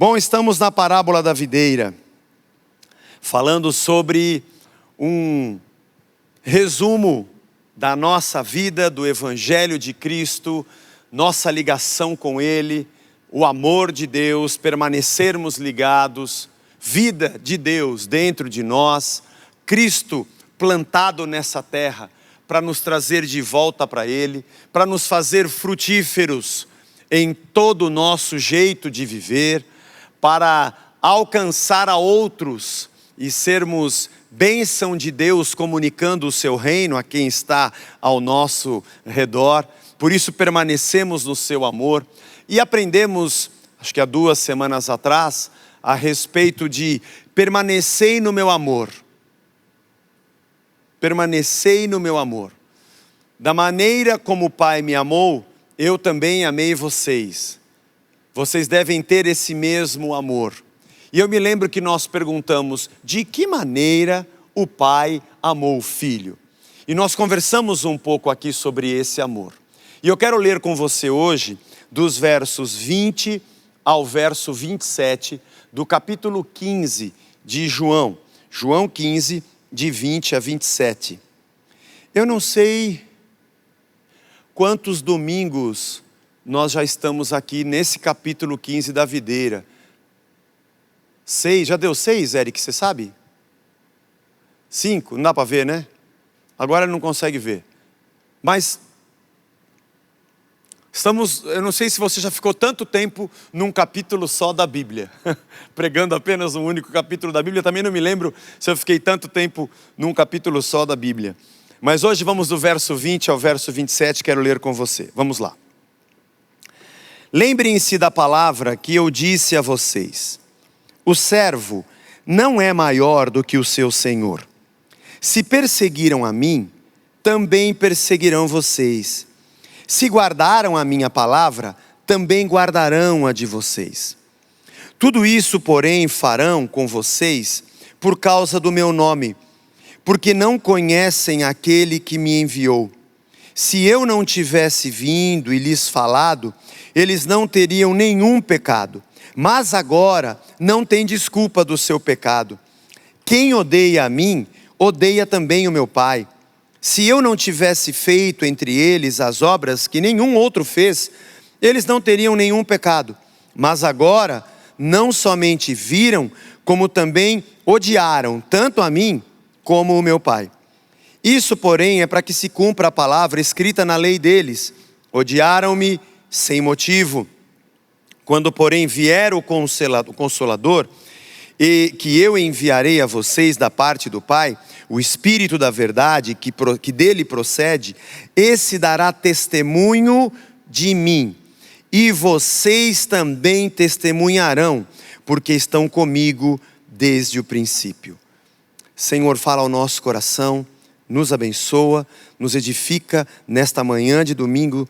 Bom, estamos na parábola da videira, falando sobre um resumo da nossa vida, do Evangelho de Cristo, nossa ligação com Ele, o amor de Deus, permanecermos ligados, vida de Deus dentro de nós, Cristo plantado nessa terra para nos trazer de volta para Ele, para nos fazer frutíferos em todo o nosso jeito de viver, para alcançar a outros e sermos bênção de Deus comunicando o seu reino a quem está ao nosso redor. Por isso permanecemos no seu amor e aprendemos, acho que há 2 semanas atrás, a respeito de permanecei no meu amor. Permanecei no meu amor. Da maneira como o Pai me amou, eu também amei vocês. Vocês devem ter esse mesmo amor. E eu me lembro que nós perguntamos, de que maneira o Pai amou o Filho? E nós conversamos um pouco aqui sobre esse amor. E eu quero ler com você hoje, dos versos 20 ao verso 27, do capítulo 15 de João. João 15, de 20 a 27. Eu não sei quantos domingos nós já estamos aqui nesse capítulo 15 da videira. 6, já deu 6, Eric, você sabe? 5, não dá para ver, né? Agora não consegue ver. Mas eu não sei se você já ficou tanto tempo num capítulo só da Bíblia, pregando apenas um único capítulo da Bíblia. Também não me lembro se eu fiquei tanto tempo num capítulo só da Bíblia. Mas hoje vamos do verso 20 ao verso 27, quero ler com você. Vamos lá. Lembrem-se da palavra que eu disse a vocês. O servo não é maior do que o seu senhor. Se perseguiram a mim, também perseguirão vocês. Se guardaram a minha palavra, também guardarão a de vocês. Tudo isso, porém, farão com vocês por causa do meu nome, porque não conhecem aquele que me enviou. Se eu não tivesse vindo e lhes falado, eles não teriam nenhum pecado. Mas agora não tem desculpa do seu pecado. Quem odeia a mim, odeia também o meu Pai. Se eu não tivesse feito entre eles as obras que nenhum outro fez, eles não teriam nenhum pecado. Mas agora não somente viram, como também odiaram tanto a mim como o meu Pai. Isso, porém, é para que se cumpra a palavra escrita na lei deles. Odiaram-me sem motivo. Quando, porém, vier o Consolador, e que eu enviarei a vocês da parte do Pai, o Espírito da verdade que dele procede, esse dará testemunho de mim. E vocês também testemunharão, porque estão comigo desde o princípio. Senhor, fala ao nosso coração, nos abençoa, nos edifica nesta manhã de domingo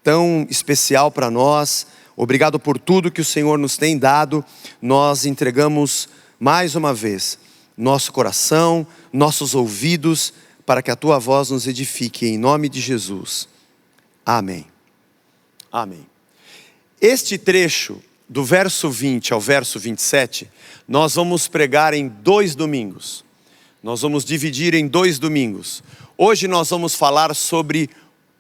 tão especial para nós. Obrigado por tudo que o Senhor nos tem dado. Nós entregamos mais uma vez nosso coração, nossos ouvidos, para que a Tua voz nos edifique, em nome de Jesus. Amém. Amém. Este trecho, do verso 20 ao verso 27, nós vamos pregar em 2 domingos. Nós vamos dividir em 2 domingos. Hoje nós vamos falar sobre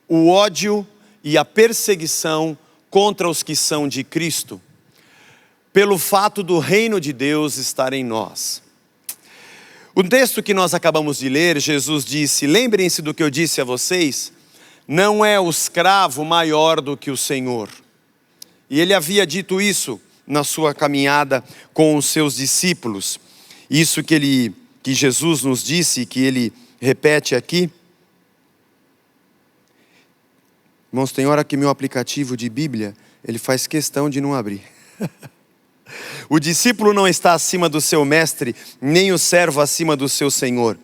o ódio e a perseguição contra os que são de Cristo, pelo fato do reino de Deus estar em nós. O texto que nós acabamos de ler, Jesus disse, lembrem-se do que eu disse a vocês, não é o escravo maior do que o Senhor. E ele havia dito isso na sua caminhada com os seus discípulos. Isso que Jesus nos disse, que ele repete aqui. Irmãos, tem hora que meu aplicativo de Bíblia, ele faz questão de não abrir. O discípulo não está acima do seu mestre, nem o servo acima do seu senhor.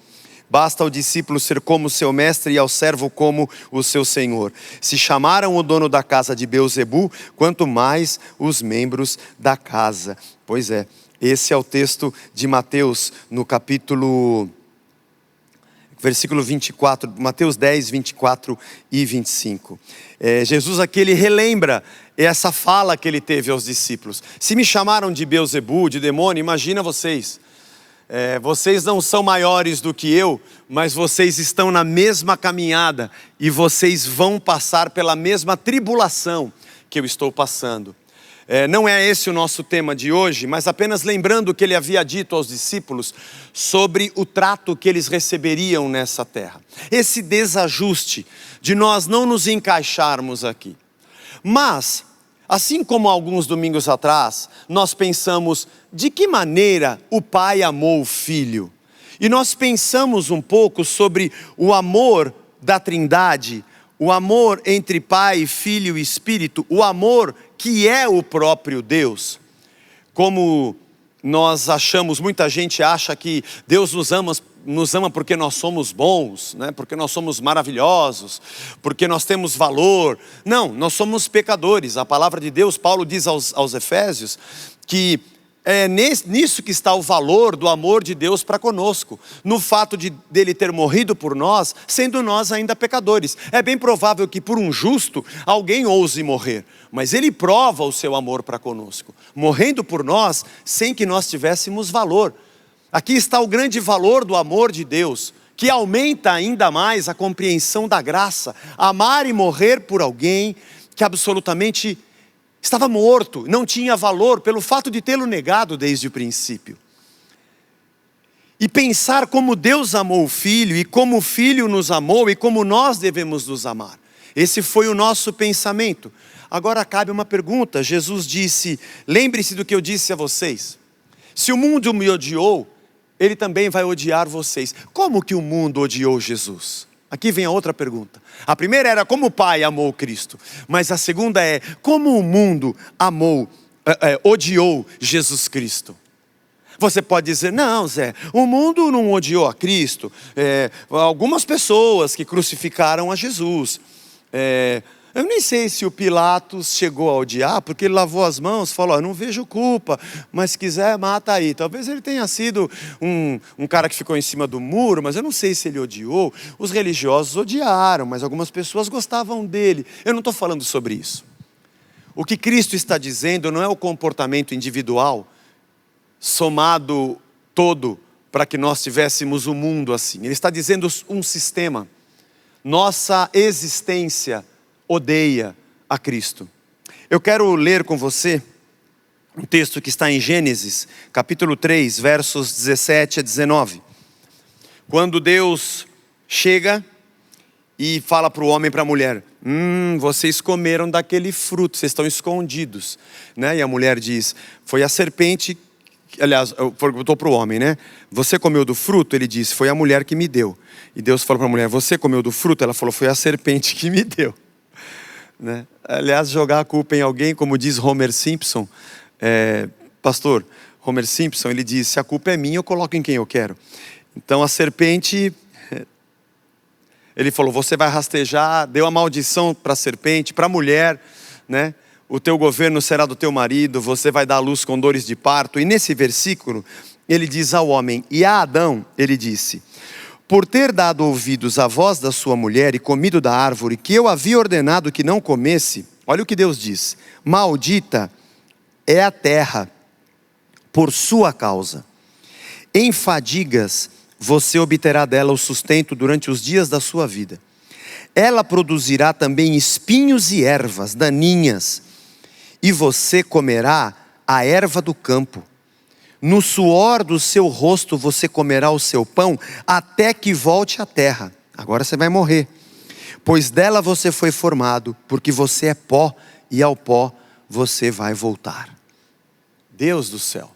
Basta ao discípulo ser como o seu mestre e ao servo como o seu senhor. Se chamaram o dono da casa de Beelzebu, quanto mais os membros da casa. Pois é, esse é o texto de Mateus, no capítulo versículo 24, Mateus 10, 24 e 25. Jesus aqui, ele relembra essa fala que ele teve aos discípulos. Se me chamaram de Beelzebu, de demônio, imagina vocês. Vocês não são maiores do que eu, mas vocês estão na mesma caminhada e vocês vão passar pela mesma tribulação que eu estou passando. Não é esse o nosso tema de hoje, mas apenas lembrando o que ele havia dito aos discípulos sobre o trato que eles receberiam nessa terra. Esse desajuste de nós não nos encaixarmos aqui. Mas, assim como alguns domingos atrás, nós pensamos de que maneira o Pai amou o Filho. E nós pensamos um pouco sobre o amor da Trindade, o amor entre Pai, Filho e Espírito, o amor que é o próprio Deus. Como nós achamos, muita gente acha que Deus nos ama porque nós somos bons, né? Porque nós somos maravilhosos, porque nós temos valor. Não, nós somos pecadores. A palavra de Deus, Paulo diz aos Efésios, que é nisso que está o valor do amor de Deus para conosco, no fato dele ter morrido por nós, sendo nós ainda pecadores. É bem provável que por um justo alguém ouse morrer, mas ele prova o seu amor para conosco, morrendo por nós sem que nós tivéssemos valor. Aqui está o grande valor do amor de Deus, que aumenta ainda mais a compreensão da graça. Amar e morrer por alguém que absolutamente estava morto, não tinha valor pelo fato de tê-lo negado desde o princípio. E pensar como Deus amou o Filho, e como o Filho nos amou, e como nós devemos nos amar. Esse foi o nosso pensamento. Agora cabe uma pergunta. Jesus disse, lembre-se do que eu disse a vocês. Se o mundo me odiou, ele também vai odiar vocês. Como que o mundo odiou Jesus? Aqui vem a outra pergunta. A primeira era como o Pai amou Cristo. Mas a segunda é como o mundo odiou Jesus Cristo. Você pode dizer, não Zé, o mundo não odiou a Cristo. Algumas pessoas que crucificaram a Jesus. Eu nem sei se o Pilatos chegou a odiar, porque ele lavou as mãos, falou, não vejo culpa, mas se quiser mata aí. Talvez ele tenha sido um cara que ficou em cima do muro, mas eu não sei se ele odiou. Os religiosos odiaram, mas algumas pessoas gostavam dele. Eu não estou falando sobre isso. O que Cristo está dizendo não é o comportamento individual, somado todo, para que nós tivéssemos um mundo assim. Ele está dizendo um sistema. Nossa existência odeia a Cristo. Eu quero ler com você um texto que está em Gênesis, capítulo 3, versos 17 a 19. Quando Deus chega e fala para o homem e para a mulher, vocês comeram daquele fruto, vocês estão escondidos, né? E a mulher diz, foi a serpente, aliás, perguntou para o homem, né? Você comeu do fruto? Ele disse, foi a mulher que me deu. E Deus falou para a mulher, você comeu do fruto? Ela falou, foi a serpente que me deu. Né? Aliás, jogar a culpa em alguém, como diz Homer Simpson, pastor Homer Simpson, ele diz, se a culpa é minha, eu coloco em quem eu quero. Então a serpente, ele falou, você vai rastejar, deu a maldição para a serpente, para a mulher, né? O teu governo será do teu marido, você vai dar à luz com dores de parto. E nesse versículo, ele diz ao homem, e a Adão, ele disse, por ter dado ouvidos à voz da sua mulher e comido da árvore que eu havia ordenado que não comesse, olha o que Deus diz, maldita é a terra por sua causa. Em fadigas você obterá dela o sustento durante os dias da sua vida. Ela produzirá também espinhos e ervas daninhas, e você comerá a erva do campo. No suor do seu rosto você comerá o seu pão, até que volte à terra. Agora você vai morrer. Pois dela você foi formado, porque você é pó, e ao pó você vai voltar. Deus do céu.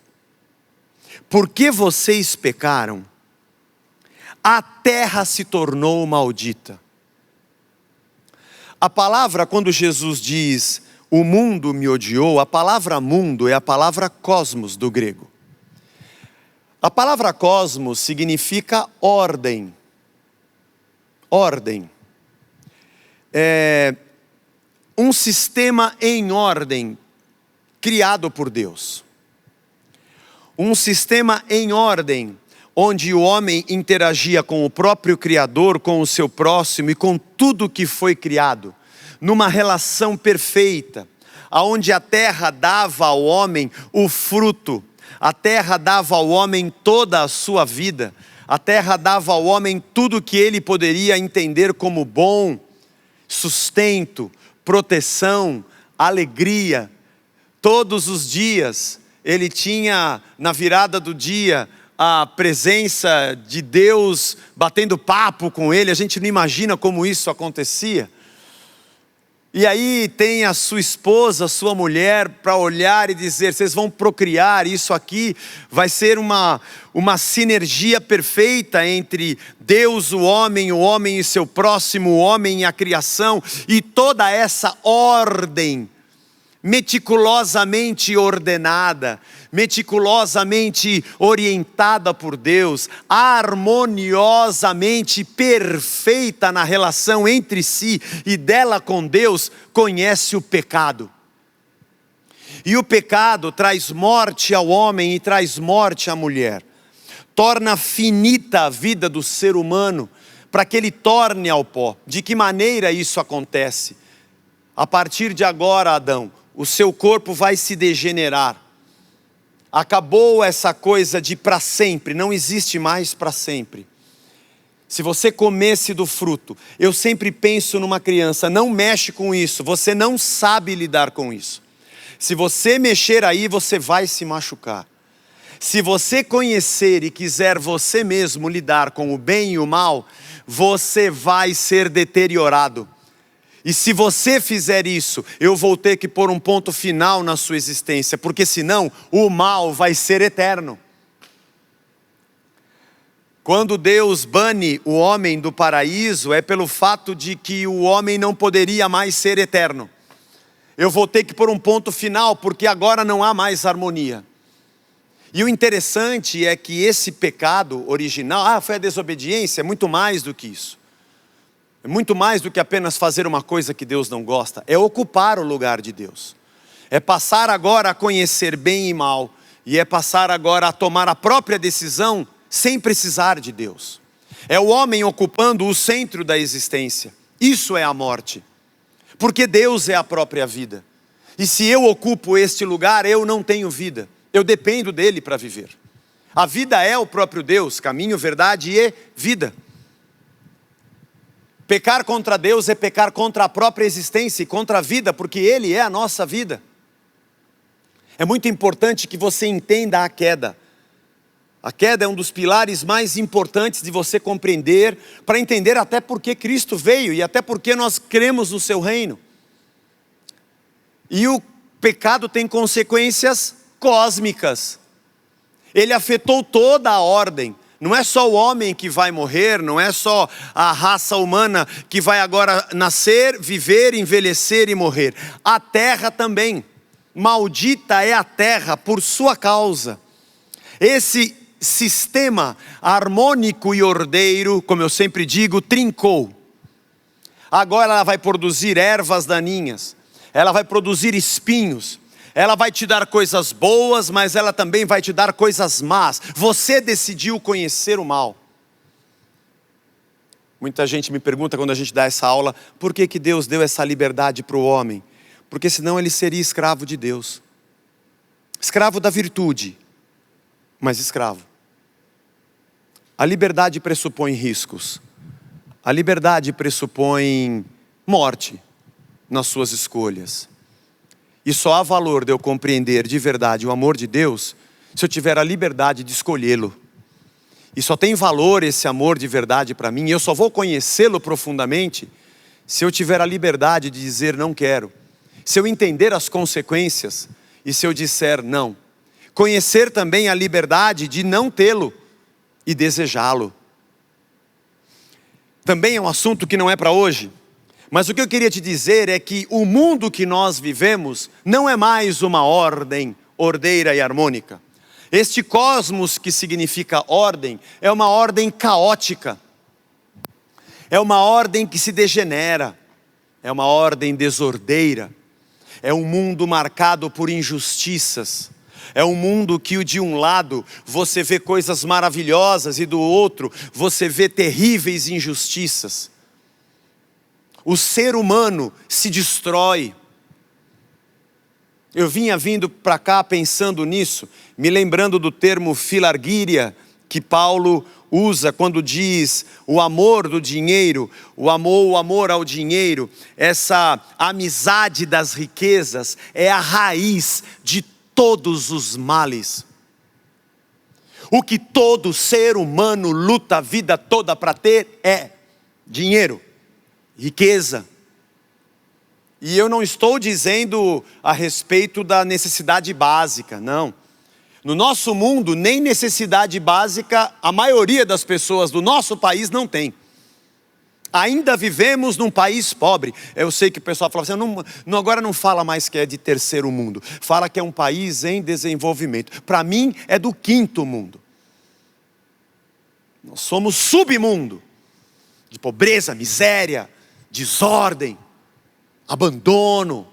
Porque vocês pecaram, a terra se tornou maldita. A palavra, quando Jesus diz, o mundo me odiou, a palavra mundo é a palavra cosmos do grego. A palavra cosmos significa ordem. Ordem. É um sistema em ordem, criado por Deus. Um sistema em ordem, onde o homem interagia com o próprio Criador, com o seu próximo e com tudo que foi criado, numa relação perfeita, aonde a terra dava ao homem o fruto, a terra dava ao homem toda a sua vida, a terra dava ao homem tudo que ele poderia entender como bom, sustento, proteção, alegria. Todos os dias ele tinha, na virada do dia, a presença de Deus batendo papo com ele. A gente não imagina como isso acontecia. E aí tem a sua esposa, a sua mulher, para olhar e dizer: vocês vão procriar, isso aqui vai ser uma sinergia perfeita entre Deus, o homem e seu próximo, o homem e a criação, e toda essa ordem meticulosamente ordenada, meticulosamente orientada por Deus, harmoniosamente perfeita na relação entre si e dela com Deus, conhece o pecado. E o pecado traz morte ao homem e traz morte à mulher. Torna finita a vida do ser humano, para que ele torne ao pó. De que maneira isso acontece? A partir de agora, Adão, o seu corpo vai se degenerar. Acabou essa coisa de para sempre, não existe mais para sempre. Se você comesse do fruto, eu sempre penso numa criança: não mexe com isso, você não sabe lidar com isso. Se você mexer aí, você vai se machucar. Se você conhecer e quiser você mesmo lidar com o bem e o mal, você vai ser deteriorado. E se você fizer isso, eu vou ter que pôr um ponto final na sua existência, porque senão o mal vai ser eterno. Quando Deus bane o homem do paraíso, é pelo fato de que o homem não poderia mais ser eterno. Eu vou ter que pôr um ponto final, porque agora não há mais harmonia. E o interessante é que esse pecado original, foi a desobediência, é muito mais do que isso. É muito mais do que apenas fazer uma coisa que Deus não gosta. É ocupar o lugar de Deus. É passar agora a conhecer bem e mal. E é passar agora a tomar a própria decisão sem precisar de Deus. É o homem ocupando o centro da existência. Isso é a morte. Porque Deus é a própria vida. E se eu ocupo este lugar, eu não tenho vida. Eu dependo dele para viver. A vida é o próprio Deus, caminho, verdade e vida. Pecar contra Deus é pecar contra a própria existência e contra a vida, porque Ele é a nossa vida. É muito importante que você entenda a queda. A queda é um dos pilares mais importantes de você compreender, para entender até por que Cristo veio e até porque nós cremos no seu reino. E o pecado tem consequências cósmicas. Ele afetou toda a ordem. Não é só o homem que vai morrer, não é só a raça humana que vai agora nascer, viver, envelhecer e morrer. A terra também. Maldita é a terra por sua causa. Esse sistema harmônico e ordeiro, como eu sempre digo, trincou. Agora ela vai produzir ervas daninhas, ela vai produzir espinhos. Ela vai te dar coisas boas, mas ela também vai te dar coisas más. Você decidiu conhecer o mal. Muita gente me pergunta quando a gente dá essa aula, por que Deus deu essa liberdade para o homem? Porque senão ele seria escravo de Deus. Escravo da virtude, mas escravo. A liberdade pressupõe riscos. A liberdade pressupõe morte nas suas escolhas. E só há valor de eu compreender de verdade o amor de Deus se eu tiver a liberdade de escolhê-lo. E só tem valor esse amor de verdade para mim, e eu só vou conhecê-lo profundamente se eu tiver a liberdade de dizer não quero. Se eu entender as consequências e se eu disser não. Conhecer também a liberdade de não tê-lo e desejá-lo. Também é um assunto que não é para hoje. Mas o que eu queria te dizer é que o mundo que nós vivemos não é mais uma ordem ordeira e harmônica. Este cosmos, que significa ordem, é uma ordem caótica. É uma ordem que se degenera. É uma ordem desordeira. É um mundo marcado por injustiças, É um mundo que de um lado você vê coisas maravilhosas e do outro você vê terríveis injustiças. O ser humano se destrói. Eu vinha vindo para cá pensando nisso, me lembrando do termo filargíria, que Paulo usa quando diz o amor do dinheiro, o amor ao dinheiro, essa amizade das riquezas é a raiz de todos os males. O que todo ser humano luta a vida toda para ter é dinheiro, riqueza. E eu não estou dizendo a respeito da necessidade básica, não. No nosso mundo, nem necessidade básica a maioria das pessoas do nosso país não tem. Ainda vivemos num país pobre. Eu sei que o pessoal fala assim, agora não fala mais que é de terceiro mundo. Fala que é um país em desenvolvimento. Para mim é do quinto mundo. Nós somos submundo. De pobreza, miséria, desordem, abandono,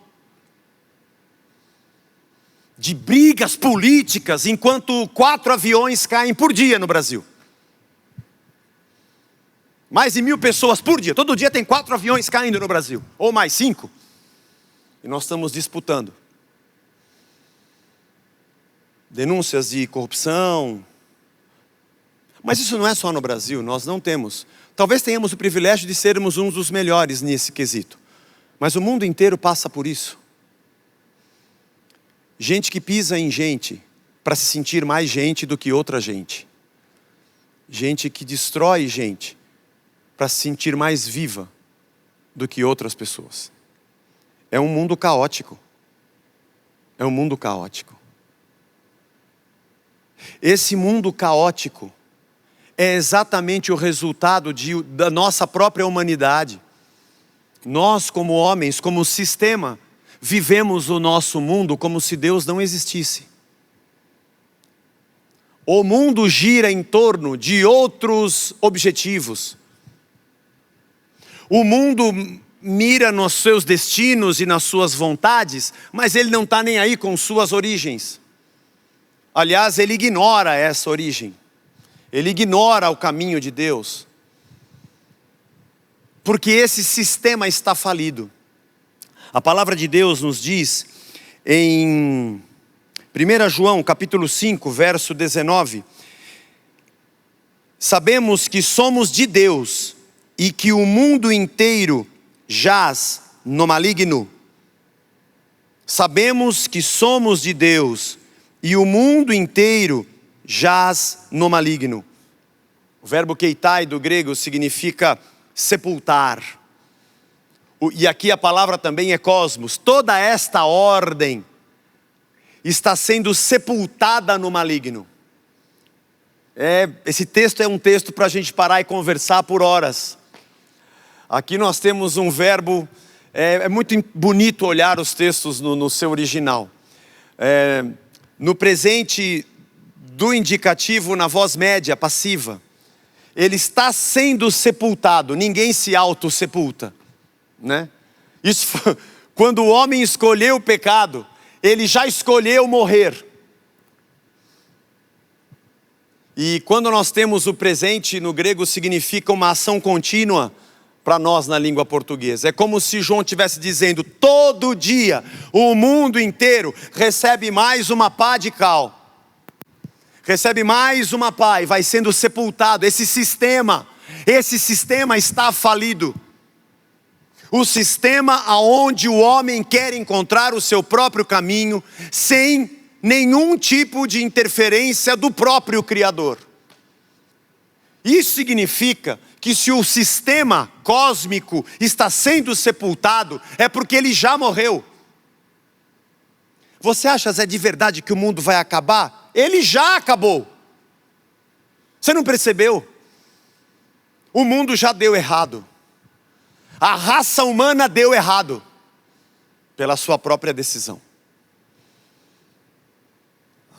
de brigas políticas, enquanto 4 aviões caem por dia no Brasil. Mais de 1.000 pessoas por dia, todo dia tem 4 aviões caindo no Brasil, ou mais 5. E nós estamos disputando. Denúncias de corrupção. Mas isso não é só no Brasil, nós não temos. Talvez tenhamos o privilégio de sermos um dos melhores nesse quesito. Mas o mundo inteiro passa por isso. Gente que pisa em gente para se sentir mais gente do que outra gente. Gente que destrói gente para se sentir mais viva do que outras pessoas. É um mundo caótico. É um mundo caótico. Esse mundo caótico é exatamente o resultado da nossa própria humanidade. Nós, como homens, como sistema, vivemos o nosso mundo como se Deus não existisse. O mundo gira em torno de outros objetivos. O mundo mira nos seus destinos e nas suas vontades, mas ele não está nem aí com suas origens. Aliás, ele ignora essa origem. Ele ignora o caminho de Deus. Porque esse sistema está falido. A palavra de Deus nos diz em 1 João capítulo 5, verso 19. Sabemos que somos de Deus e que o mundo inteiro jaz no maligno. Sabemos que somos de Deus e o mundo inteiro jaz no maligno. O verbo keitai do grego significa sepultar. E aqui a palavra também é cosmos. Toda esta ordem está sendo sepultada no maligno. Esse texto é um texto para a gente parar e conversar por horas. Aqui nós temos um verbo, é muito bonito olhar os textos no seu original. No presente do indicativo na voz média, passiva. Ele está sendo sepultado, ninguém se auto-sepulta, né? Isso, quando o homem escolheu o pecado, ele já escolheu morrer. E quando nós temos o presente no grego, significa uma ação contínua para nós na língua portuguesa. É como se João estivesse dizendo, todo dia, o mundo inteiro recebe mais uma pá de cal. Recebe mais uma pá e vai sendo sepultado. Esse sistema está falido. O sistema aonde o homem quer encontrar o seu próprio caminho, sem nenhum tipo de interferência do próprio Criador. Isso significa que se o sistema cósmico está sendo sepultado, é porque ele já morreu. Você acha, Zé, de verdade que o mundo vai acabar? Ele já acabou. Você não percebeu? O mundo já deu errado. A raça humana deu errado. Pela sua própria decisão.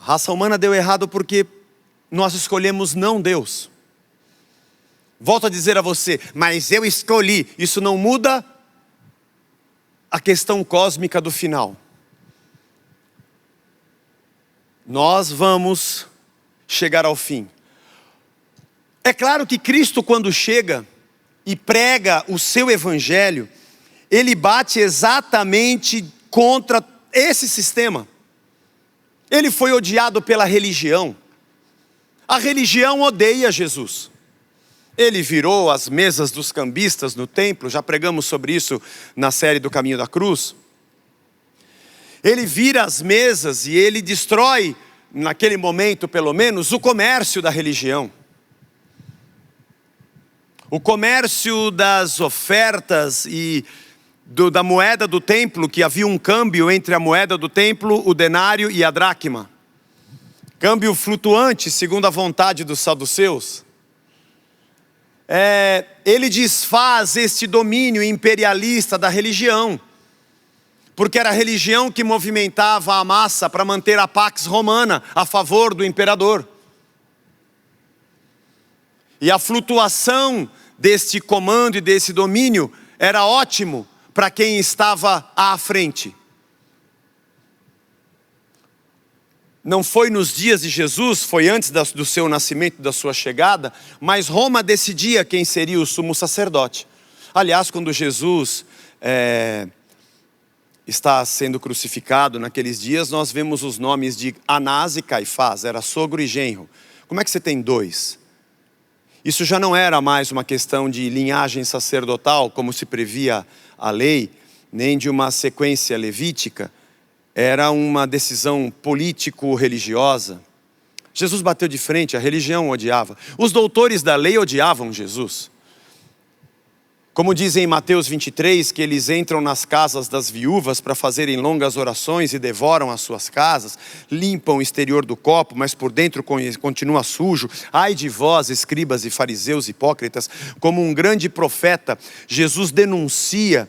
A raça humana deu errado porque nós escolhemos não Deus. Volto a dizer a você, mas eu escolhi. Isso não muda a questão cósmica do final. Nós vamos chegar ao fim. É claro que Cristo, quando chega e prega o seu evangelho, ele bate exatamente contra esse sistema. Ele foi odiado pela religião. A religião odeia Jesus. Ele virou as mesas dos cambistas no templo, já pregamos sobre isso na série do Caminho da Cruz. Ele vira as mesas e ele destrói, naquele momento pelo menos, o comércio da religião. O comércio das ofertas e da moeda do templo, que havia um câmbio entre a moeda do templo, o denário e a dracma. Câmbio flutuante, segundo a vontade dos saduceus. Ele desfaz este domínio imperialista da religião, porque era a religião que movimentava a massa para manter a pax romana a favor do imperador. E a flutuação deste comando e desse domínio era ótimo para quem estava à frente. Não foi nos dias de Jesus, foi antes do seu nascimento, da sua chegada, mas Roma decidia quem seria o sumo sacerdote. Aliás, quando Jesus está sendo crucificado naqueles dias, nós vemos os nomes de Anás e Caifás, era sogro e genro. Como é que você tem dois? Isso já não era mais uma questão de linhagem sacerdotal, como se previa a lei, nem de uma sequência levítica. Era uma decisão político-religiosa. Jesus bateu de frente, a religião odiava. Os doutores da lei odiavam Jesus. Como dizem em Mateus 23, que eles entram nas casas das viúvas para fazerem longas orações e devoram as suas casas, limpam o exterior do copo, mas por dentro continua sujo. Ai de vós, escribas e fariseus hipócritas. Como um grande profeta, Jesus denuncia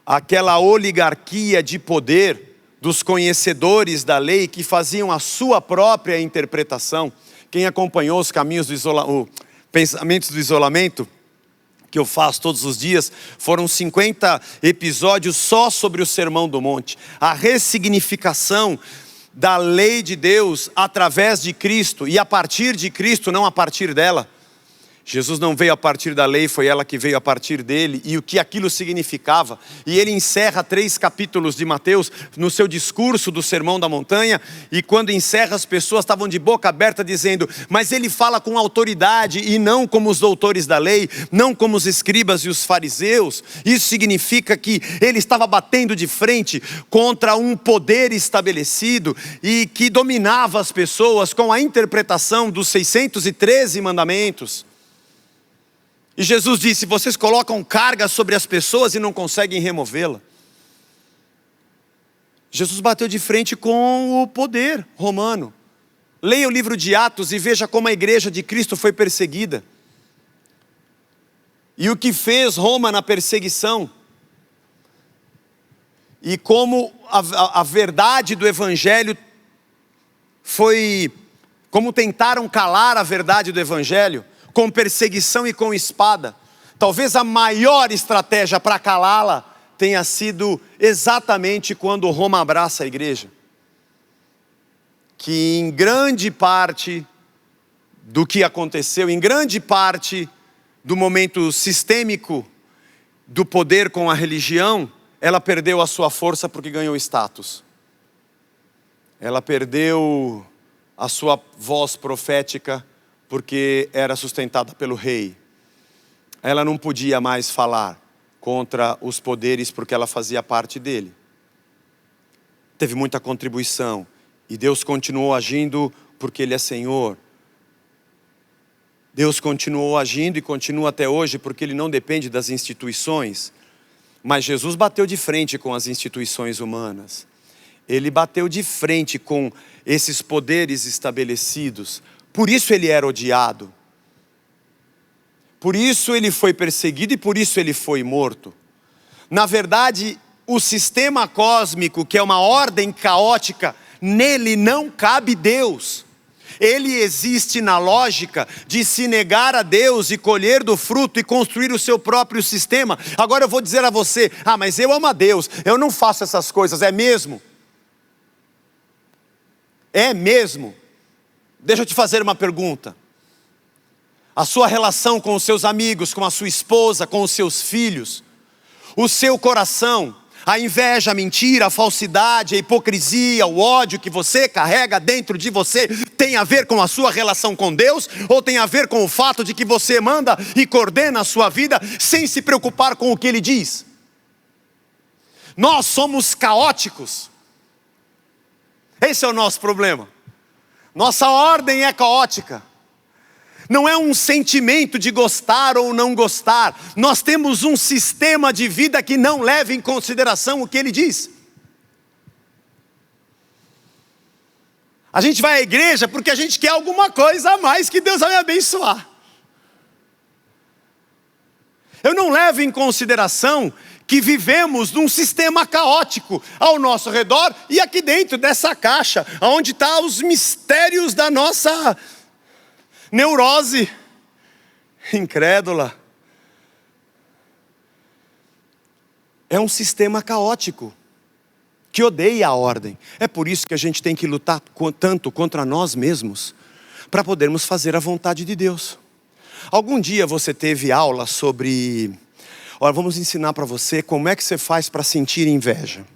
aquela oligarquia de poder dos conhecedores da lei que faziam a sua própria interpretação. Quem acompanhou os caminhos pensamentos do isolamento, que eu faço todos os dias, foram 50 episódios só sobre o Sermão do Monte. A ressignificação da lei de Deus através de Cristo e a partir de Cristo, não a partir dela. Jesus não veio a partir da lei, foi ela que veio a partir dele, e o que aquilo significava. E ele encerra 3 capítulos de Mateus no seu discurso do Sermão da Montanha, e quando encerra, as pessoas estavam de boca aberta dizendo: mas ele fala com autoridade e não como os doutores da lei, não como os escribas e os fariseus. Isso significa que ele estava batendo de frente contra um poder estabelecido e que dominava as pessoas com a interpretação dos 613 mandamentos. E Jesus disse: vocês colocam carga sobre as pessoas e não conseguem removê-la. Jesus bateu de frente com o poder romano. Leia o livro de Atos e veja como a igreja de Cristo foi perseguida. E o que fez Roma na perseguição. E como a verdade do evangelho foi... como tentaram calar a verdade do evangelho. Com perseguição e com espada. Talvez a maior estratégia para calá-la tenha sido exatamente quando Roma abraça a igreja. Que em grande parte do que aconteceu, em grande parte do momento sistêmico do poder com a religião, ela perdeu a sua força porque ganhou status. Ela perdeu a sua voz profética porque era sustentada pelo rei. Ela não podia mais falar contra os poderes porque ela fazia parte dele. Teve muita contribuição e Deus continuou agindo porque Ele é Senhor. Deus continuou agindo e continua até hoje porque Ele não depende das instituições. Mas Jesus bateu de frente com as instituições humanas. Ele bateu de frente com esses poderes estabelecidos. Por isso ele era odiado. Por isso ele foi perseguido e por isso ele foi morto. Na verdade, o sistema cósmico, que é uma ordem caótica, nele não cabe Deus. Ele existe na lógica de se negar a Deus e colher do fruto e construir o seu próprio sistema. Agora eu vou dizer a você: mas eu amo a Deus, eu não faço essas coisas, é mesmo? É mesmo? Deixa eu te fazer uma pergunta. A sua relação com os seus amigos, com a sua esposa, com os seus filhos, o seu coração, a inveja, a mentira, a falsidade, a hipocrisia, o ódio que você carrega dentro de você, tem a ver com a sua relação com Deus? Ou tem a ver com o fato de que você manda e coordena a sua vida sem se preocupar com o que Ele diz? Nós somos caóticos. Esse é o nosso problema. Nossa ordem é caótica. Não é um sentimento de gostar ou não gostar. Nós temos um sistema de vida que não leva em consideração o que Ele diz. A gente vai à igreja porque a gente quer alguma coisa a mais que Deus vai me abençoar. Eu não levo em consideração que vivemos num sistema caótico ao nosso redor e aqui dentro dessa caixa, onde estão os mistérios da nossa neurose incrédula. É um sistema caótico que odeia a ordem. É por isso que a gente tem que lutar tanto contra nós mesmos para podermos fazer a vontade de Deus. Algum dia você teve aula sobre... Olha, vamos ensinar para você como é que você faz para sentir inveja.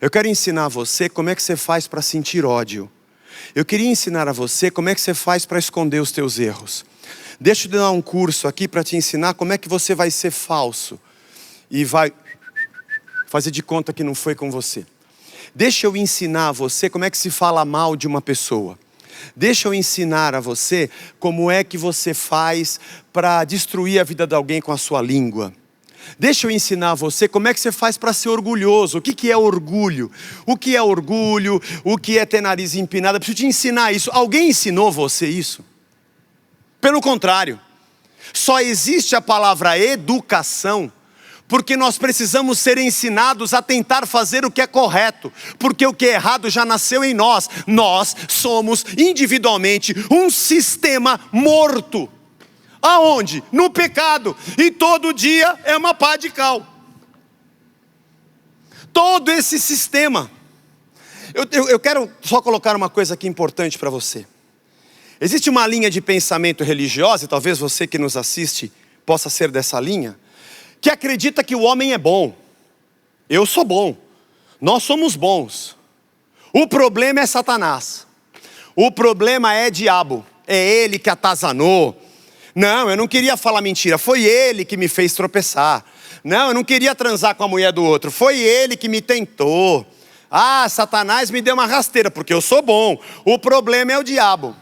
Eu quero ensinar a você como é que você faz para sentir ódio. Eu queria ensinar a você como é que você faz para esconder os teus erros. Deixa eu dar um curso aqui para te ensinar como é que você vai ser falso e vai fazer de conta que não foi com você. Deixa eu ensinar a você como é que se fala mal de uma pessoa. Deixa eu ensinar a você como é que você faz para destruir a vida de alguém com a sua língua. Deixa eu ensinar a você como é que você faz para ser orgulhoso. O que é orgulho? O que é orgulho? O que é ter nariz empinado? Eu preciso te ensinar isso. Alguém ensinou você isso? Pelo contrário, só existe a palavra educação porque nós precisamos ser ensinados a tentar fazer o que é correto, porque o que é errado já nasceu em nós. Nós somos individualmente um sistema morto. Aonde? No pecado. E todo dia é uma pá de cal. Todo esse sistema. Eu quero só colocar uma coisa aqui importante para você. Existe uma linha de pensamento religiosa, e talvez você que nos assiste possa ser dessa linha, que acredita que o homem é bom. Eu sou bom. Nós somos bons. O problema é Satanás. O problema é diabo. É ele que atazanou. Não, eu não queria falar mentira. Foi ele que me fez tropeçar. Não, eu não queria transar com a mulher do outro. Foi ele que me tentou. Ah, Satanás me deu uma rasteira porque eu sou bom. O problema é o diabo.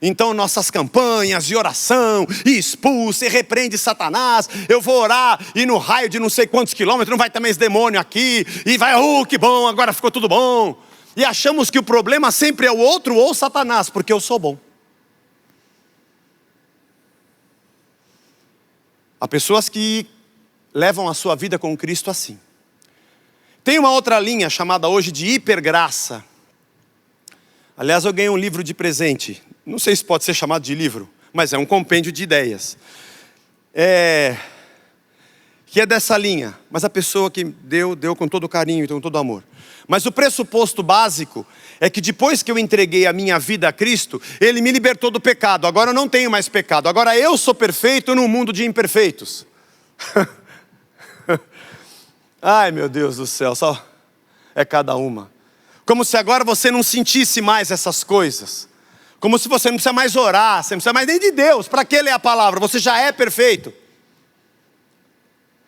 Então nossas campanhas de oração, e expulsa e repreende Satanás. Eu vou orar e no raio de não sei quantos quilômetros não vai ter mais demônio aqui. E vai, que bom, agora ficou tudo bom. E achamos que o problema sempre é o outro ou Satanás, porque eu sou bom. Há pessoas que levam a sua vida com Cristo assim. Tem uma outra linha chamada hoje de hipergraça. Aliás, eu ganhei um livro de presente. Não sei se pode ser chamado de livro, mas é um compêndio de ideias. Que é dessa linha. Mas a pessoa que deu com todo carinho e com todo amor. Mas o pressuposto básico é que depois que eu entreguei a minha vida a Cristo, Ele me libertou do pecado. Agora eu não tenho mais pecado. Agora eu sou perfeito num mundo de imperfeitos. Ai, meu Deus do céu, só é cada uma. Como se agora você não sentisse mais essas coisas. Como se você não precisa mais orar, você não precisa mais nem de Deus. Para que ler a palavra? Você já é perfeito.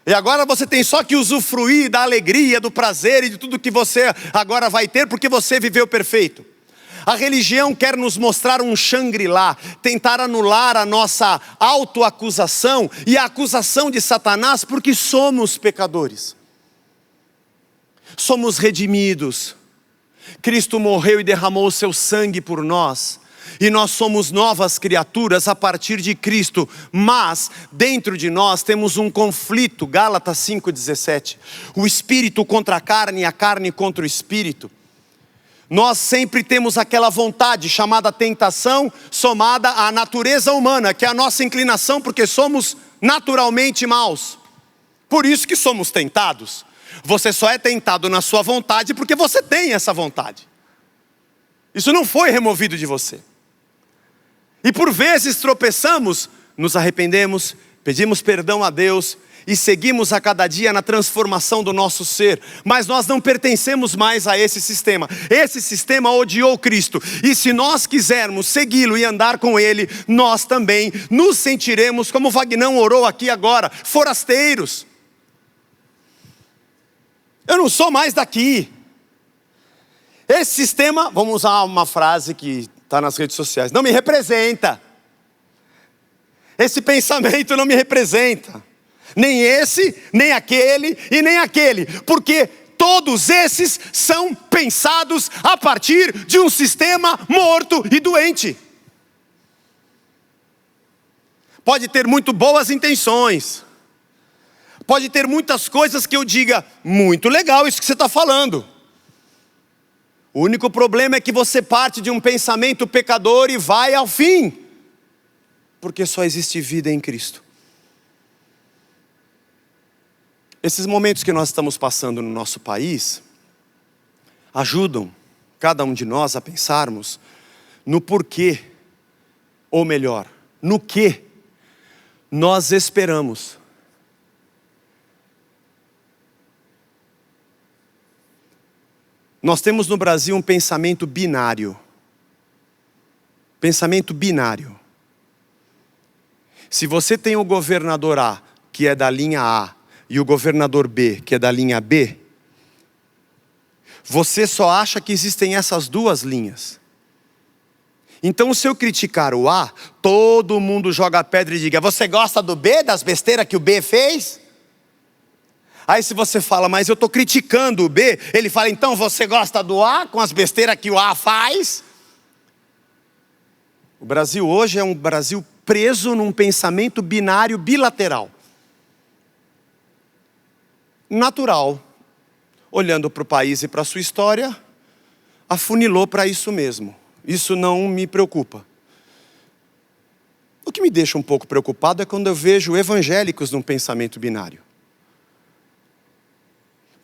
E agora você tem só que usufruir da alegria, do prazer e de tudo que você agora vai ter, porque você viveu perfeito. A religião quer nos mostrar um Shangri-La, tentar anular a nossa autoacusação e a acusação de Satanás, porque somos pecadores. Somos redimidos. Cristo morreu e derramou o seu sangue por nós. E nós somos novas criaturas a partir de Cristo. Mas dentro de nós temos um conflito. Gálatas 5,17. O espírito contra a carne contra o espírito. Nós sempre temos aquela vontade chamada tentação, somada à natureza humana, que é a nossa inclinação, porque somos naturalmente maus. Por isso que somos tentados. Você só é tentado na sua vontade porque você tem essa vontade. Isso não foi removido de você. E por vezes tropeçamos, nos arrependemos, pedimos perdão a Deus e seguimos a cada dia na transformação do nosso ser. Mas nós não pertencemos mais a esse sistema. Esse sistema odiou Cristo. E se nós quisermos segui-lo e andar com Ele, nós também nos sentiremos, como o Vagnão orou aqui agora, forasteiros. Eu não sou mais daqui. Esse sistema, vamos usar uma frase que está nas redes sociais, não me representa. Esse pensamento não me representa. Nem esse, nem aquele e nem aquele. Porque todos esses são pensados a partir de um sistema morto e doente. Pode ter muito boas intenções. Pode ter muitas coisas que eu diga, muito legal isso que você está falando. O único problema é que você parte de um pensamento pecador e vai ao fim. Porque só existe vida em Cristo. Esses momentos que nós estamos passando no nosso país ajudam cada um de nós a pensarmos no porquê, ou melhor, no que nós esperamos. Nós temos no Brasil um pensamento binário. Pensamento binário. Se você tem o governador A, que é da linha A, e o governador B, que é da linha B, você só acha que existem essas duas linhas. Então, se eu criticar o A, todo mundo joga pedra e diga, você gosta do B, das besteiras que o B fez? Aí se você fala, mas eu estou criticando o B, ele fala, então você gosta do A, com as besteiras que o A faz? O Brasil hoje é um Brasil preso num pensamento binário bilateral. Natural, olhando para o país e para a sua história, afunilou para isso mesmo. Isso não me preocupa. O que me deixa um pouco preocupado é quando eu vejo evangélicos num pensamento binário.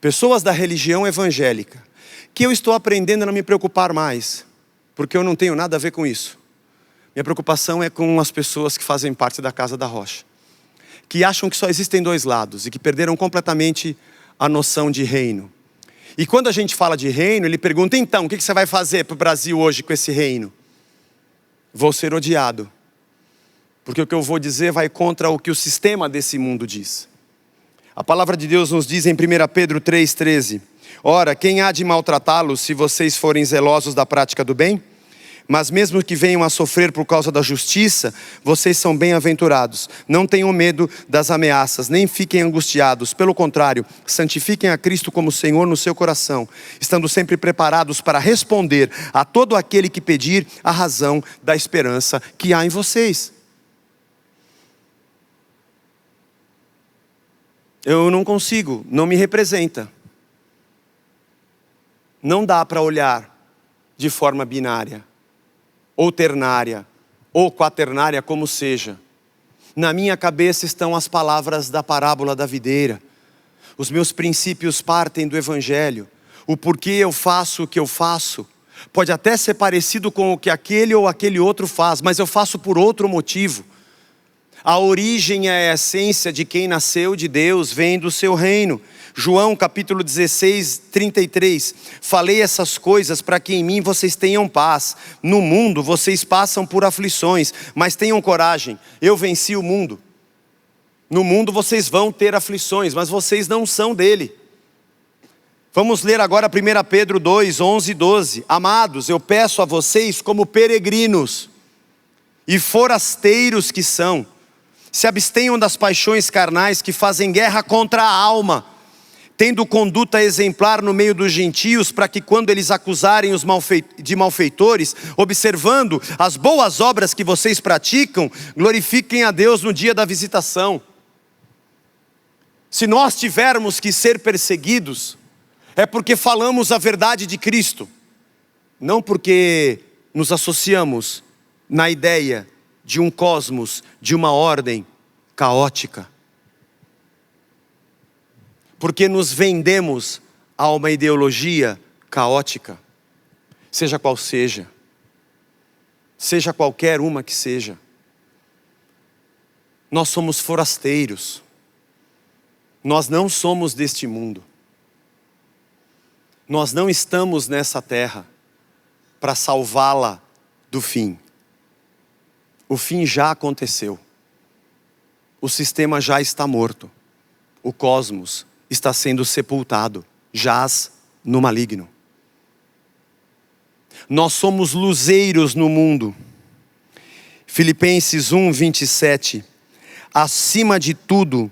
Pessoas da religião evangélica, que eu estou aprendendo a não me preocupar mais, porque eu não tenho nada a ver com isso. Minha preocupação é com as pessoas que fazem parte da Casa da Rocha, que acham que só existem dois lados e que perderam completamente a noção de reino. E quando a gente fala de reino, ele pergunta, então, o que você vai fazer para o Brasil hoje com esse reino? Vou ser odiado, porque o que eu vou dizer vai contra o que o sistema desse mundo diz. A palavra de Deus nos diz em 1 Pedro 3,13, ora, quem há de maltratá-los se vocês forem zelosos da prática do bem? Mas mesmo que venham a sofrer por causa da justiça, vocês são bem-aventurados. Não tenham medo das ameaças, nem fiquem angustiados. Pelo contrário, santifiquem a Cristo como Senhor no seu coração, estando sempre preparados para responder a todo aquele que pedir a razão da esperança que há em vocês. Eu não consigo, não me representa. Não dá para olhar de forma binária, ou ternária, ou quaternária, como seja. Na minha cabeça estão as palavras da parábola da videira. Os meus princípios partem do Evangelho. O porquê eu faço o que eu faço pode até ser parecido com o que aquele ou aquele outro faz, mas eu faço por outro motivo. A origem e a essência de quem nasceu de Deus vem do seu reino. João capítulo 16, 33. Falei essas coisas para que em mim vocês tenham paz. No mundo vocês passam por aflições, mas tenham coragem, eu venci o mundo. No mundo vocês vão ter aflições, mas vocês não são dele. Vamos ler agora 1 Pedro 2, 11 e 12. Amados, eu peço a vocês como peregrinos e forasteiros que são, se abstenham das paixões carnais que fazem guerra contra a alma, tendo conduta exemplar no meio dos gentios, para que quando eles acusarem os de malfeitores, observando as boas obras que vocês praticam, glorifiquem a Deus no dia da visitação. Se nós tivermos que ser perseguidos, é porque falamos a verdade de Cristo, não porque nos associamos na ideia de um cosmos, de uma ordem caótica. Porque nos vendemos a uma ideologia caótica, seja qual seja. seja qualquer uma que seja. Nós somos forasteiros. Nós não somos deste mundo. Nós não estamos nessa terra para salvá-la do fim. O fim já aconteceu. O sistema já está morto. O cosmos está sendo sepultado. Jaz no maligno. Nós somos luzeiros no mundo. Filipenses 1:27. Acima de tudo,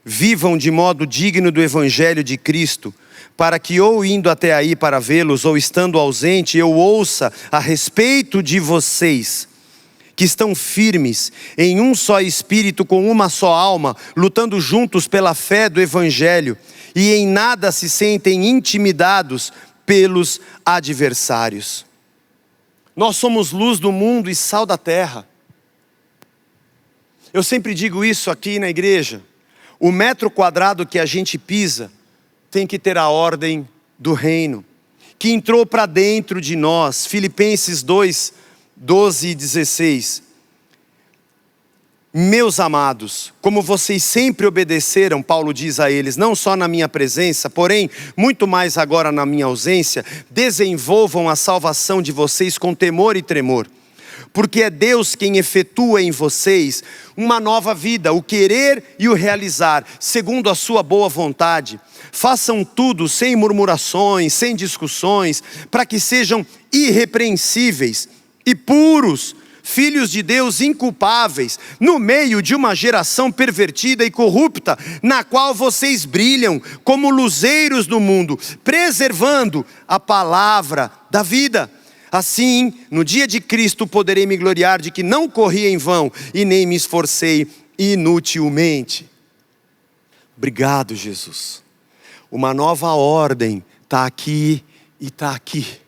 vivam de modo digno do Evangelho de Cristo, para que ou indo até aí para vê-los, ou estando ausente, eu ouça a respeito de vocês, que estão firmes em um só espírito, com uma só alma, lutando juntos pela fé do Evangelho, e em nada se sentem intimidados pelos adversários. Nós somos luz do mundo e sal da terra. Eu sempre digo isso aqui na igreja. O metro quadrado que a gente pisa tem que ter a ordem do reino, que entrou para dentro de nós. Filipenses 2:12 e 16. Meus amados, como vocês sempre obedeceram, Paulo diz a eles, não só na minha presença, porém, muito mais agora na minha ausência, desenvolvam a salvação de vocês com temor e tremor. Porque é Deus quem efetua em vocês uma nova vida, o querer e o realizar, segundo a sua boa vontade. Façam tudo sem murmurações, sem discussões, para que sejam irrepreensíveis e puros, filhos de Deus inculpáveis, no meio de uma geração pervertida e corrupta, na qual vocês brilham como luzeiros do mundo, preservando a palavra da vida. Assim, no dia de Cristo poderei me gloriar de que não corri em vão e nem me esforcei inutilmente. Obrigado, Jesus. Uma nova ordem está aqui e está aqui.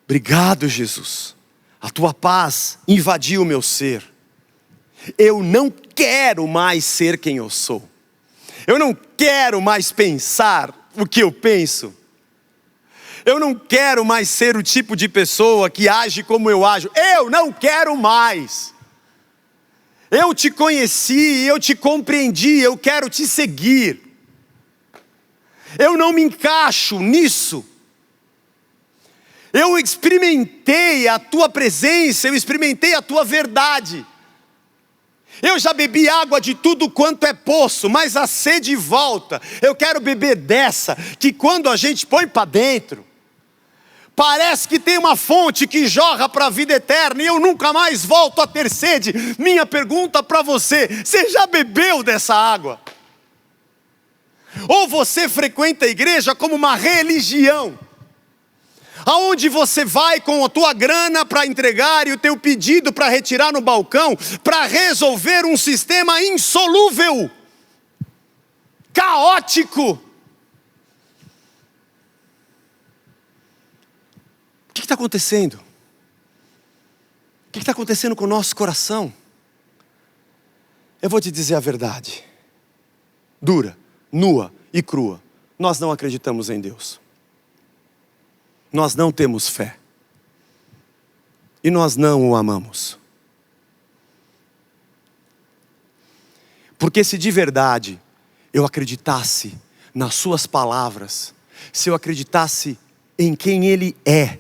Obrigado, Jesus. A tua paz invadiu o meu ser. Eu não quero mais ser quem eu sou. Eu não quero mais pensar o que eu penso. Eu não quero mais ser o tipo de pessoa que age como eu ajo. Eu não quero mais. Eu te conheci, eu te compreendi, eu quero te seguir. Eu não me encaixo nisso. Eu experimentei a tua presença, eu experimentei a tua verdade. Eu já bebi água de tudo quanto é poço, mas a sede volta. Eu quero beber dessa, que quando a gente põe para dentro, parece que tem uma fonte que jorra para a vida eterna e eu nunca mais volto a ter sede. Minha pergunta para você, você já bebeu dessa água? Ou você frequenta a igreja como uma religião, aonde você vai com a tua grana para entregar e o teu pedido para retirar no balcão, para resolver um sistema insolúvel, caótico. O que está acontecendo? O que está acontecendo com o nosso coração? Eu vou te dizer a verdade. Dura, nua e crua. Nós não acreditamos em Deus. Nós não temos fé. E nós não o amamos. Porque se de verdade eu acreditasse nas suas palavras, se eu acreditasse em quem Ele é,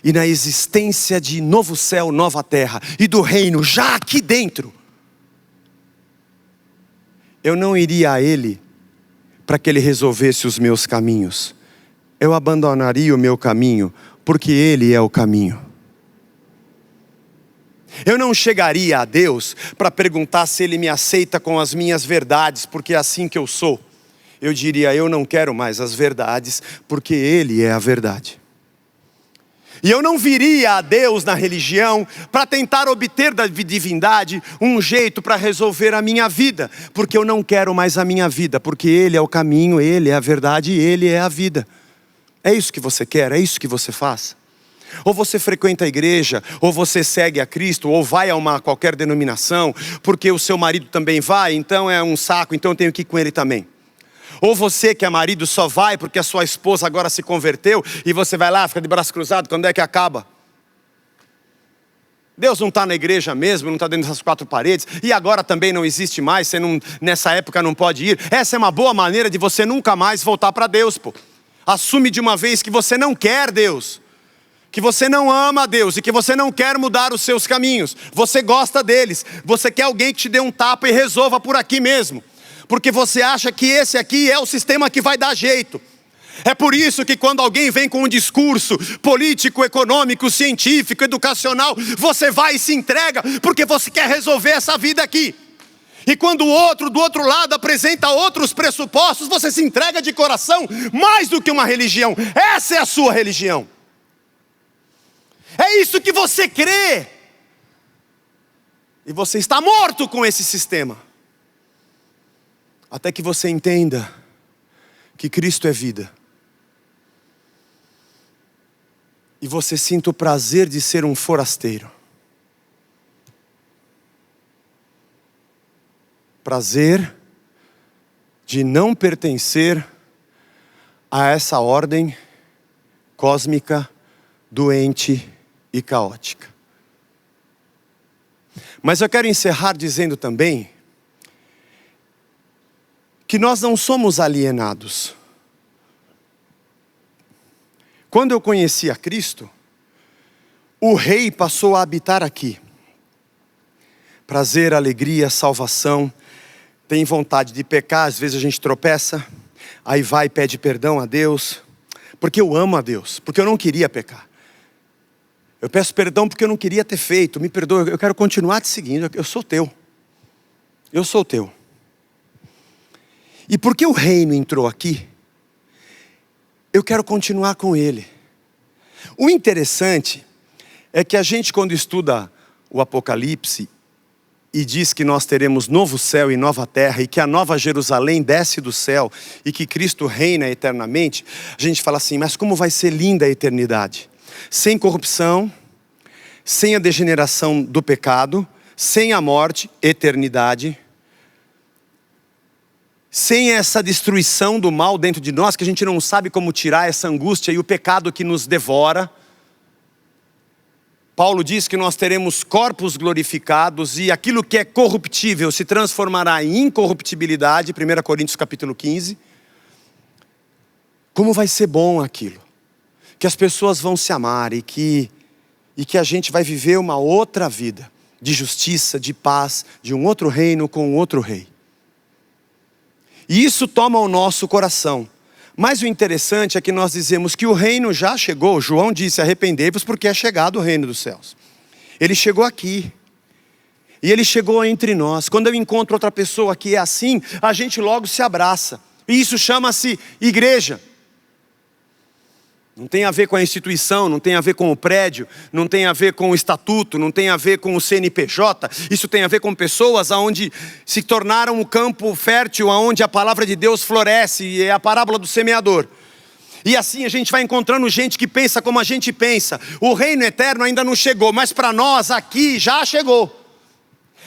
e na existência de novo céu, nova terra, e do reino já aqui dentro, eu não iria a Ele para que Ele resolvesse os meus caminhos. Eu abandonaria o meu caminho, porque Ele é o caminho. Eu não chegaria a Deus para perguntar se Ele me aceita com as minhas verdades, porque é assim que eu sou. Eu diria, eu não quero mais as verdades, porque Ele é a verdade. E eu não viria a Deus na religião para tentar obter da divindade um jeito para resolver a minha vida, porque eu não quero mais a minha vida, porque Ele é o caminho, Ele é a verdade e Ele é a vida. É isso que você quer? É isso que você faz? Ou você frequenta a igreja, ou você segue a Cristo, ou vai a qualquer denominação, porque o seu marido também vai, então é um saco, então eu tenho que ir com ele também. Ou você que é marido só vai porque a sua esposa agora se converteu, e você vai lá, fica de braço cruzado, quando é que acaba? Deus não está na igreja mesmo, não está dentro dessas quatro paredes, e agora também não existe mais, você não, nessa época não pode ir. Essa é uma boa maneira de você nunca mais voltar para Deus, pô. Assume de uma vez que você não quer Deus, que você não ama Deus e que você não quer mudar os seus caminhos. Você gosta deles, você quer alguém que te dê um tapa e resolva por aqui mesmo, porque você acha que esse aqui é o sistema que vai dar jeito. É por isso que quando alguém vem com um discurso político, econômico, científico, educacional, você vai e se entrega, porque você quer resolver essa vida aqui. E quando o outro, do outro lado, apresenta outros pressupostos, você se entrega de coração, mais do que uma religião. Essa é a sua religião. É isso que você crê. E você está morto com esse sistema. Até que você entenda que Cristo é vida. E você sinta o prazer de ser um forasteiro. Prazer de não pertencer a essa ordem cósmica, doente e caótica. Mas eu quero encerrar dizendo também que nós não somos alienados. Quando eu conheci a Cristo, o Rei passou a habitar aqui. Prazer, alegria, salvação. Tem vontade de pecar, às vezes a gente tropeça, aí vai e pede perdão a Deus, porque eu amo a Deus, porque eu não queria pecar. Eu peço perdão porque eu não queria ter feito, me perdoa, eu quero continuar te seguindo, eu sou teu. Eu sou teu. E porque o reino entrou aqui, eu quero continuar com ele. O interessante é que a gente, quando estuda o Apocalipse e diz que nós teremos novo céu e nova terra, e que a nova Jerusalém desce do céu, e que Cristo reina eternamente, a gente fala assim, mas como vai ser linda a eternidade? Sem corrupção, sem a degeneração do pecado, sem a morte, eternidade. Sem essa destruição do mal dentro de nós, que a gente não sabe como tirar essa angústia e o pecado que nos devora. Paulo diz que nós teremos corpos glorificados e aquilo que é corruptível se transformará em incorruptibilidade, 1 Coríntios capítulo 15. Como vai ser bom aquilo? Que as pessoas vão se amar e que a gente vai viver uma outra vida de justiça, de paz, de um outro reino com um outro rei. E isso toma o nosso coração. Mas o interessante é que nós dizemos que o reino já chegou. João disse, arrependei-vos porque é chegado o reino dos céus. Ele chegou aqui. E ele chegou entre nós. Quando eu encontro outra pessoa que é assim, a gente logo se abraça. E isso chama-se igreja. Não tem a ver com a instituição, não tem a ver com o prédio, não tem a ver com o estatuto, não tem a ver com o CNPJ. Isso tem a ver com pessoas aonde se tornaram um campo fértil, aonde a palavra de Deus floresce, e é a parábola do semeador. E assim a gente vai encontrando gente que pensa como a gente pensa. O reino eterno ainda não chegou, mas para nós aqui já chegou.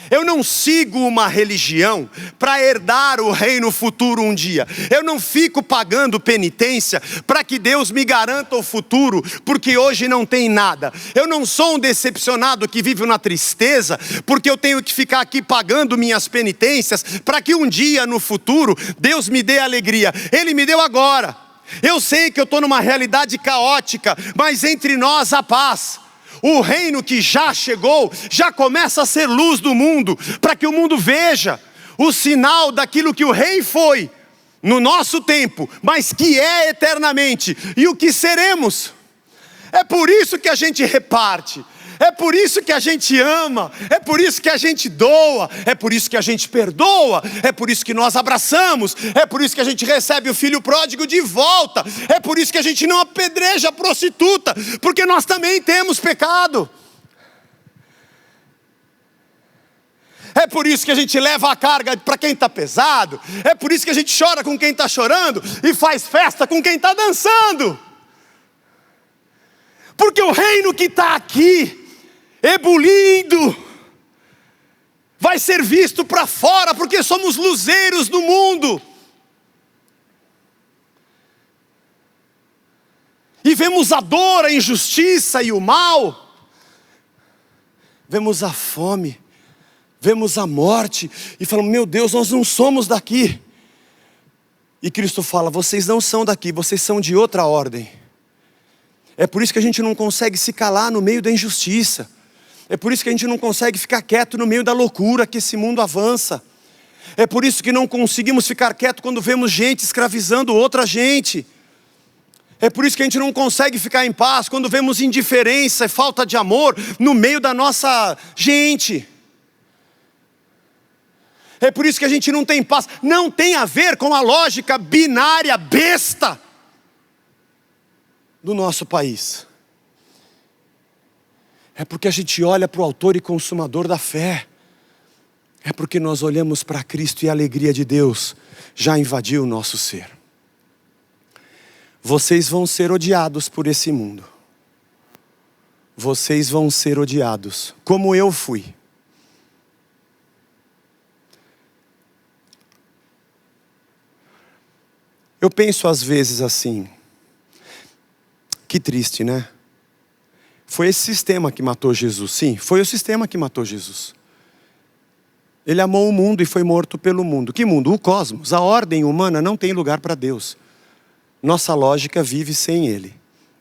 Eu não sigo uma religião para herdar o reino futuro um dia. Eu não fico pagando penitência para que Deus me garanta o futuro, porque hoje não tem nada. Eu não sou um decepcionado que vive na tristeza, porque eu tenho que ficar aqui pagando minhas penitências, para que um dia no futuro Deus me dê alegria. Ele me deu agora. Eu sei que eu estou numa realidade caótica, mas entre nós há paz. O reino que já chegou, já começa a ser luz do mundo, para que o mundo veja o sinal daquilo que o rei foi, no nosso tempo, mas que é eternamente, e o que seremos. É por isso que a gente reparte, é por isso que a gente ama, é por isso que a gente doa, é por isso que a gente perdoa, é por isso que nós abraçamos, é por isso que a gente recebe o filho pródigo de volta, é por isso que a gente não apedreja a prostituta, porque nós também temos pecado. É por isso que a gente leva a carga para quem está pesado, é por isso que a gente chora com quem está chorando e faz festa com quem está dançando. Porque o reino que está aqui, ebulindo, vai ser visto para fora, porque somos luzeiros no mundo. E vemos a dor, a injustiça e o mal. vemos a fome, vemos a morte e falamos, meu Deus, nós não somos daqui. E Cristo fala, vocês não são daqui, vocês são de outra ordem. É por isso que a gente não consegue se calar no meio da injustiça. É por isso que a gente não consegue ficar quieto no meio da loucura que esse mundo avança. É por isso que não conseguimos ficar quieto quando vemos gente escravizando outra gente. É por isso que a gente não consegue ficar em paz quando vemos indiferença e falta de amor no meio da nossa gente. É por isso que a gente não tem paz. Não tem a ver com a lógica binária, besta do nosso país. É porque a gente olha para o autor e consumador da fé. É porque nós olhamos para Cristo e a alegria de Deus já invadiu o nosso ser. Vocês vão ser odiados por esse mundo. Vocês vão ser odiados, como eu fui. Eu penso às vezes assim, que triste, né? Foi esse sistema que matou Jesus. Sim, foi o sistema que matou Jesus. Ele amou o mundo e foi morto pelo mundo. Que mundo? O cosmos. A ordem humana não tem lugar para Deus. Nossa lógica vive sem Ele.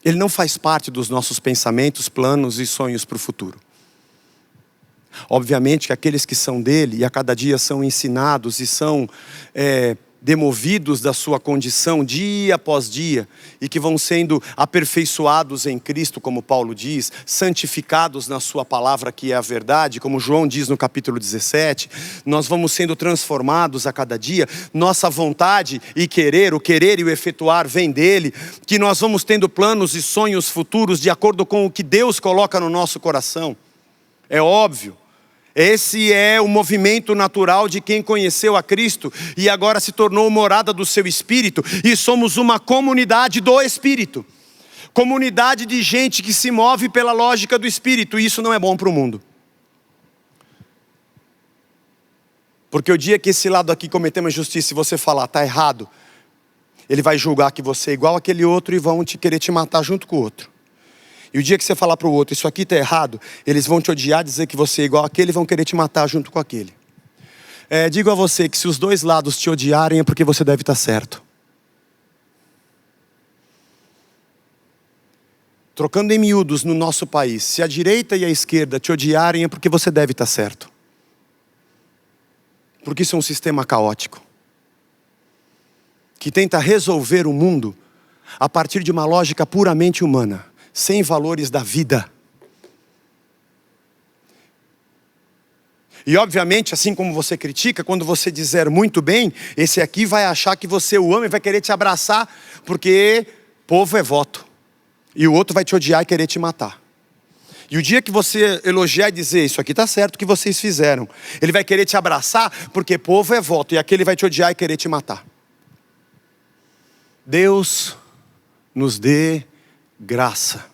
Ele não faz parte dos nossos pensamentos, planos e sonhos para o futuro. Obviamente que aqueles que são dele e a cada dia são ensinados e são demovidos da sua condição dia após dia e que vão sendo aperfeiçoados em Cristo, como Paulo diz, santificados na sua palavra que é a verdade, como João diz no capítulo 17, nós vamos sendo transformados a cada dia, nossa vontade e querer, o querer e o efetuar vem dele, que nós vamos tendo planos e sonhos futuros de acordo com o que Deus coloca no nosso coração. É óbvio. Esse é o movimento natural de quem conheceu a Cristo e agora se tornou morada do seu Espírito, e somos uma comunidade do Espírito, comunidade de gente que se move pela lógica do Espírito, e isso não é bom para o mundo. Porque o dia que esse lado aqui cometer uma injustiça e você falar, está errado, ele vai julgar que você é igual àquele outro e vão querer te matar junto com o outro. E o dia que você falar para o outro, isso aqui está errado, eles vão te odiar, dizer que você é igual àquele e vão querer te matar junto com aquele. Digo a você que se os dois lados te odiarem é porque você deve estar certo. Trocando em miúdos no nosso país, se a direita e a esquerda te odiarem é porque você deve estar certo. Porque isso é um sistema caótico, que tenta resolver o mundo a partir de uma lógica puramente humana, sem valores da vida. E obviamente, assim como você critica, quando você dizer muito bem, esse aqui vai achar que você o ama e vai querer te abraçar, porque povo é voto. E o outro vai te odiar e querer te matar. E o dia que você elogiar e dizer, isso aqui está certo o que vocês fizeram, ele vai querer te abraçar, porque povo é voto, e aquele vai te odiar e querer te matar. Deus nos dê graça,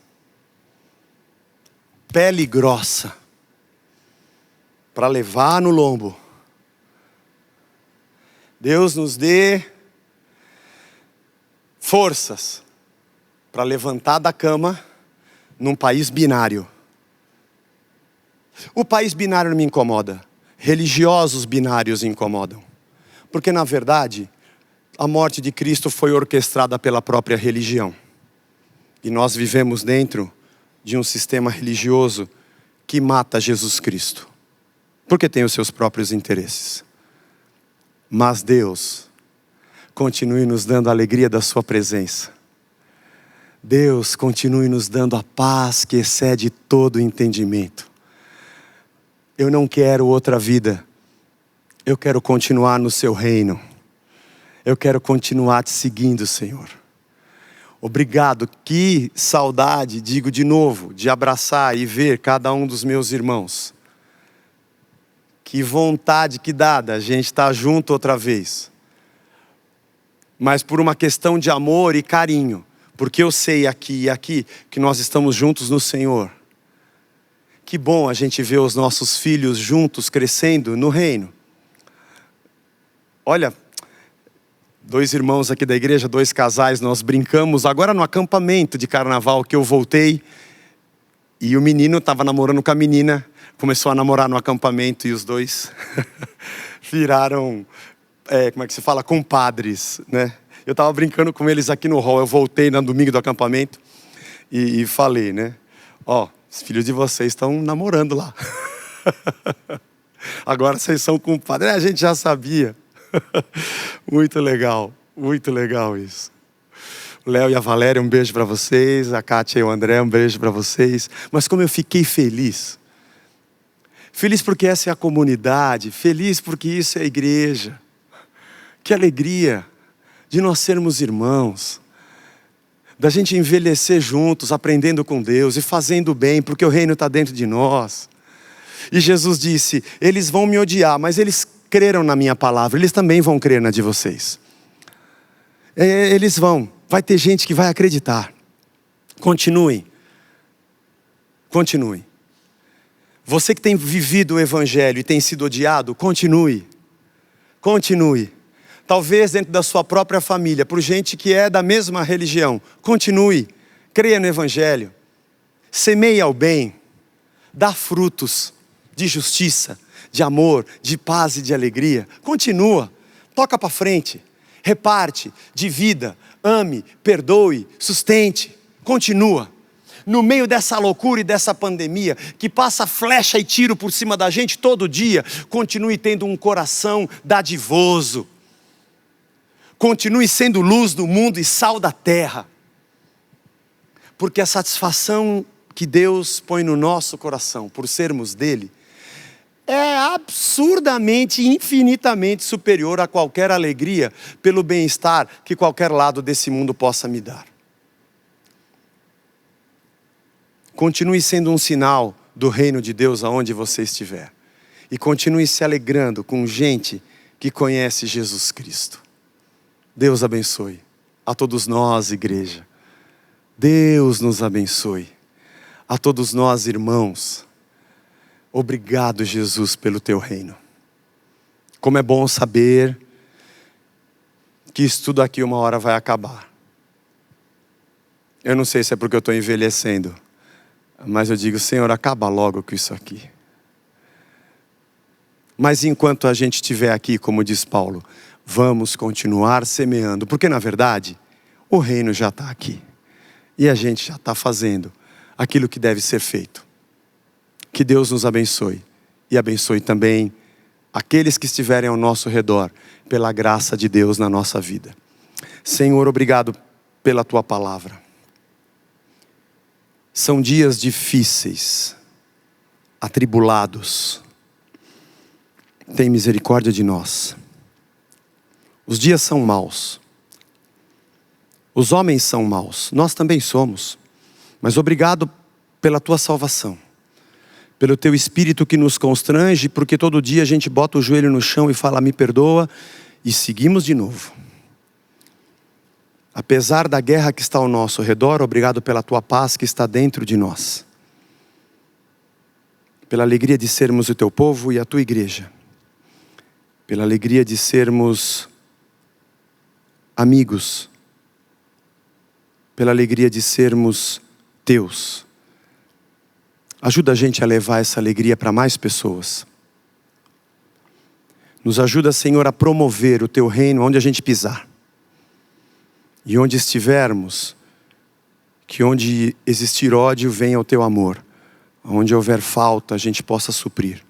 pele grossa, para levar no lombo. Deus nos dê forças para levantar da cama num país binário. O país binário não me incomoda, religiosos binários incomodam, porque na verdade a morte de Cristo foi orquestrada pela própria religião. E nós vivemos dentro de um sistema religioso que mata Jesus Cristo, porque tem os seus próprios interesses. Mas Deus continue nos dando a alegria da sua presença. Deus continue nos dando a paz que excede todo entendimento. Eu não quero outra vida. Eu quero continuar no seu reino. Eu quero continuar te seguindo, Senhor. Obrigado, que saudade, digo de novo, de abraçar e ver cada um dos meus irmãos. Que vontade que dá da gente estar junto outra vez. Mas por uma questão de amor e carinho, porque eu sei aqui e aqui que nós estamos juntos no Senhor. Que bom a gente ver os nossos filhos juntos crescendo no reino. Olha, 2 irmãos aqui da igreja, 2 casais, nós brincamos agora no acampamento de carnaval que eu voltei. E o menino estava namorando com a menina. começou a namorar no acampamento e os dois viraram, como é que se fala? Compadres, né? Eu estava brincando com eles aqui no hall, eu voltei no domingo do acampamento e falei, né? Ó, os filhos de vocês estão namorando lá. Agora vocês são compadres. A gente já sabia. Muito legal isso. O Léo e a Valéria, um beijo para vocês. A Kátia e o André, um beijo para vocês. Mas como eu fiquei feliz. Feliz porque essa é a comunidade. Feliz porque isso é a igreja. Que alegria de nós sermos irmãos. Da gente envelhecer juntos, aprendendo com Deus e fazendo bem, porque o reino está dentro de nós. E Jesus disse, eles vão me odiar, mas eles creram na minha palavra, eles também vão crer na de vocês. Eles vão, vai ter gente que vai acreditar. Continuem. Você que tem vivido o evangelho e tem sido odiado, continue. Talvez dentro da sua própria família, por gente que é da mesma religião, continue, creia no evangelho, semeie ao bem, dá frutos de justiça, de amor, de paz e de alegria. Continua, toca para frente, reparte, divida, ame, perdoe, sustente, continua. No meio dessa loucura e dessa pandemia, que passa flecha e tiro por cima da gente todo dia, continue tendo um coração dadivoso. Continue sendo luz do mundo e sal da terra. Porque a satisfação que Deus põe no nosso coração, por sermos dele, é absurdamente, infinitamente superior a qualquer alegria pelo bem-estar que qualquer lado desse mundo possa me dar. Continue sendo um sinal do reino de Deus aonde você estiver. E continue se alegrando com gente que conhece Jesus Cristo. Deus abençoe a todos nós, igreja. Deus nos abençoe. A todos nós, irmãos. Obrigado, Jesus, pelo teu reino. Como é bom saber que isso tudo aqui uma hora vai acabar. Eu não sei se é porque eu estou envelhecendo, mas eu digo, Senhor, acaba logo com isso aqui. Mas enquanto a gente estiver aqui, como diz Paulo, vamos continuar semeando, porque na verdade, o reino já está aqui. E a gente já está fazendo aquilo que deve ser feito. Que Deus nos abençoe. E abençoe também aqueles que estiverem ao nosso redor, pela graça de Deus na nossa vida. Senhor, obrigado pela tua palavra. São dias difíceis, atribulados. Tem misericórdia de nós. Os dias são maus. Os homens são maus. Nós também somos. Mas obrigado pela tua salvação. Pelo teu Espírito que nos constrange, porque todo dia a gente bota o joelho no chão e fala, me perdoa, e seguimos de novo. Apesar da guerra que está ao nosso redor, obrigado pela tua paz que está dentro de nós. Pela alegria de sermos o teu povo e a tua igreja. Pela alegria de sermos amigos, pela alegria de sermos teus. Ajuda a gente a levar essa alegria para mais pessoas. Nos ajuda, Senhor, a promover o teu reino onde a gente pisar. E onde estivermos, que onde existir ódio venha o teu amor. Onde houver falta, a gente possa suprir.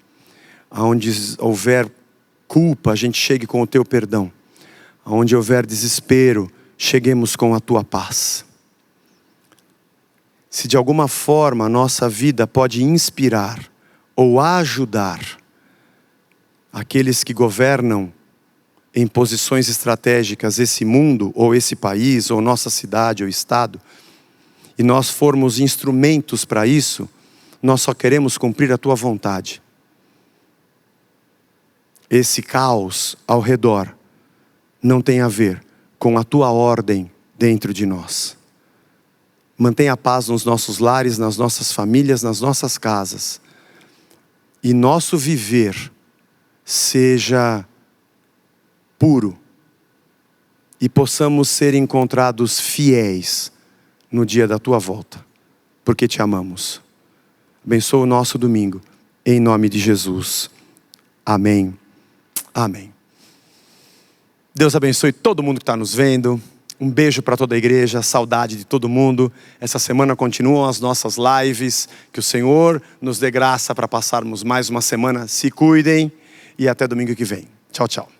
Onde houver culpa, a gente chegue com o teu perdão. Onde houver desespero, cheguemos com a tua paz. Se de alguma forma a nossa vida pode inspirar ou ajudar aqueles que governam em posições estratégicas esse mundo, ou esse país, ou nossa cidade, ou estado, e nós formos instrumentos para isso, nós só queremos cumprir a tua vontade. Esse caos ao redor não tem a ver com a tua ordem dentro de nós. Mantenha a paz nos nossos lares, nas nossas famílias, nas nossas casas. E nosso viver seja puro. E possamos ser encontrados fiéis no dia da tua volta. Porque te amamos. Abençoa o nosso domingo. em nome de Jesus. Amém. Amém. Deus abençoe todo mundo que está nos vendo. Um beijo para toda a igreja, saudade de todo mundo. Essa semana continuam as nossas lives. Que o Senhor nos dê graça para passarmos mais uma semana. Se cuidem e até domingo que vem. Tchau, tchau.